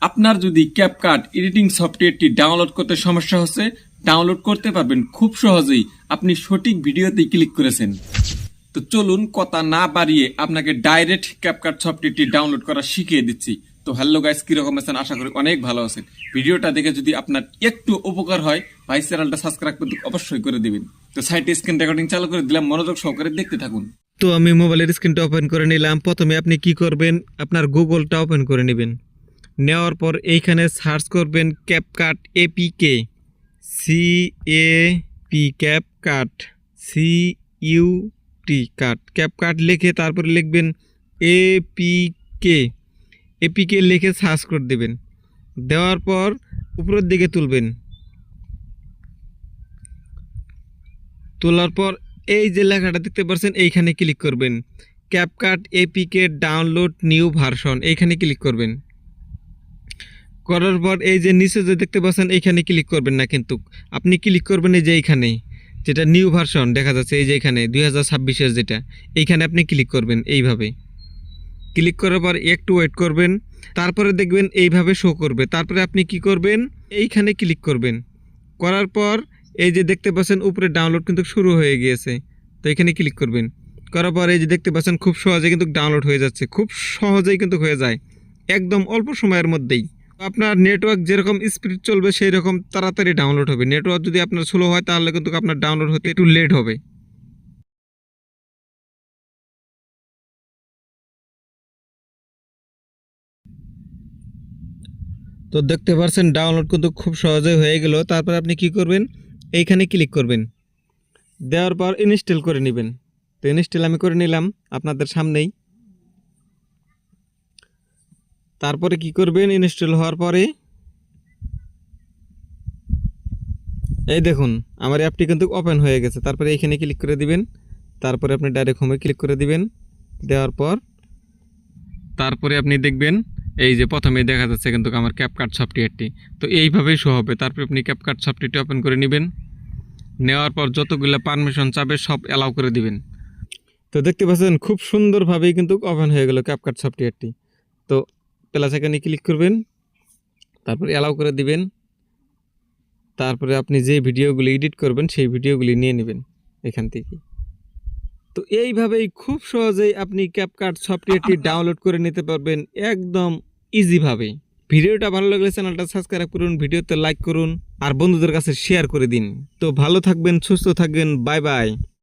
আপনার যদি CapCut editing সফটওয়্যারটি ডাউনলোড করতে সমস্যা হচ্ছে, ডাউনলোড করতে পারবেন খুব সহজেই। আপনি সঠিক ভিডিওতে ক্লিক করেছেন। তো চলুন কথা না বাড়িয়ে আপনাকে ডাইরেক্ট ক্যাপকাট সফটওয়্যারটি ডাউনলোড করা শিখিয়ে দিচ্ছি। তো হ্যালো গাইস, কিরকম আছেন? আশা করি অনেক ভালো আছেন। ভিডিওটা দেখে যদি আপনার একটু উপকার হয়, ভাই চ্যানেলটা সাবস্ক্রাইব করতে অবশ্যই করে দিবেন। তো সাইটে স্ক্রিন রেকর্ডিং চালু করে দিলাম, মনোযোগ সহকারে দেখতে থাকুন। তো আমি মোবাইলের স্ক্রিনটা ওপেন করে নিলাম। প্রথমে আপনি কি করবেন, আপনার গুগলটা ওপেন করে নেবেন। নেওয়ার পর এইখানে সার্চ করবেন CapCut APK, CAP CapCut, CUT কাট, ক্যাপকাট লিখে তারপরে লিখবেন এপিকে লিখে সার্চ করে দেবেন। দেওয়ার পর উপরের দিকে তুলবেন। তোলার পর এই যে লেখাটা দেখতে পাচ্ছেন এইখানে ক্লিক করবেন। CapCut APK download new version, এইখানে ক্লিক করবেন। করার পর এই যে নিচে যে দেখতে পাচ্ছেন এইখানে ক্লিক করবেন না, কিন্তু আপনি ক্লিক করবেন এই যে এইখানে যেটা নিউ ভার্সন দেখা যাচ্ছে, এই যে এখানে 2026-এর যেটা, এইখানে আপনি ক্লিক করবেন। এইভাবে ক্লিক করার পর একটু ওয়েট করবেন, তারপরে দেখবেন এইভাবে শো করবে। তারপরে আপনি কি করবেন, এইখানে ক্লিক করবেন। করার পর এই যে দেখতে পাচ্ছেন উপরে ডাউনলোড কিন্তু শুরু হয়ে গিয়েছে, তো এখানে ক্লিক করবেন। করার পর এই যে দেখতে পাচ্ছেন খুব সহজে কিন্তু ডাউনলোড হয়ে যাচ্ছে, খুব সহজেই কিন্তু হয়ে যায়, একদম অল্প সময়ের মধ্যেই। আপনার নেটওয়ার্ক যেরকম স্পিড চলবে সেই রকম তাড়াতাড়ি ডাউনলোড হবে। নেটওয়ার্ক যদি আপনার স্লো হয় তাহলে কিন্তু আপনার ডাউনলোড হতে একটু লেট হবে। তো দেখতে পাচ্ছেন ডাউনলোড কিন্তু খুব সহজে হয়ে গেল। তারপর আপনি কি করবেন, এইখানে ক্লিক করবেন। দেওয়ার পর ইনস্টল করে নেবেন। তো ইনস্টল আমি করে নিলাম আপনাদের সামনেই। তারপরে কি করবেন, ইনস্টল হওয়ার পরে এই দেখুন আমার অ্যাপটি কিন্তু ওপেন হয়ে গেছে। তারপরে এইখানে ক্লিক করে দিবেন। তারপরে আপনি ডাইরেক্ট হোমে ক্লিক করে দিবেন। দেওয়ার পর তারপরে আপনি দেখবেন এই যে প্রথমেই দেখা যাচ্ছে কিন্তু আমার ক্যাপকাট সফটওয়্যারটি, তো এইভাবেই শো হবে। তারপরে আপনি ক্যাপকাট সফটওয়্যারটি ওপেন করে নেবেন। নেওয়ার পর যতগুলো পারমিশন চাবে সব অ্যালাউ করে দিবেন। তো দেখতে পাচ্ছেন খুব সুন্দরভাবেই কিন্তু ওপেন হয়ে গেল ক্যাপকাট সফটওয়্যারটি। তো প্লাস এখানে ক্লিক করবেন, তারপর অ্যালাউ করে দিবেন। তারপরে আপনি যে ভিডিওগুলি এডিট করবেন সেই ভিডিওগুলি নিয়ে নেবেন এখান থেকে। তো এইভাবেই খুব সহজেই আপনি ক্যাপকাট সফটওয়্যারটি ডাউনলোড করে নিতে পারবেন একদম ইজিভাবে। ভিডিওটা ভালো লাগলে চ্যানেলটা সাবস্ক্রাইব করুন, ভিডিওতে লাইক করুন আর বন্ধুদের কাছে শেয়ার করে দিন। তো ভালো থাকবেন, সুস্থ থাকবেন, বাই বাই।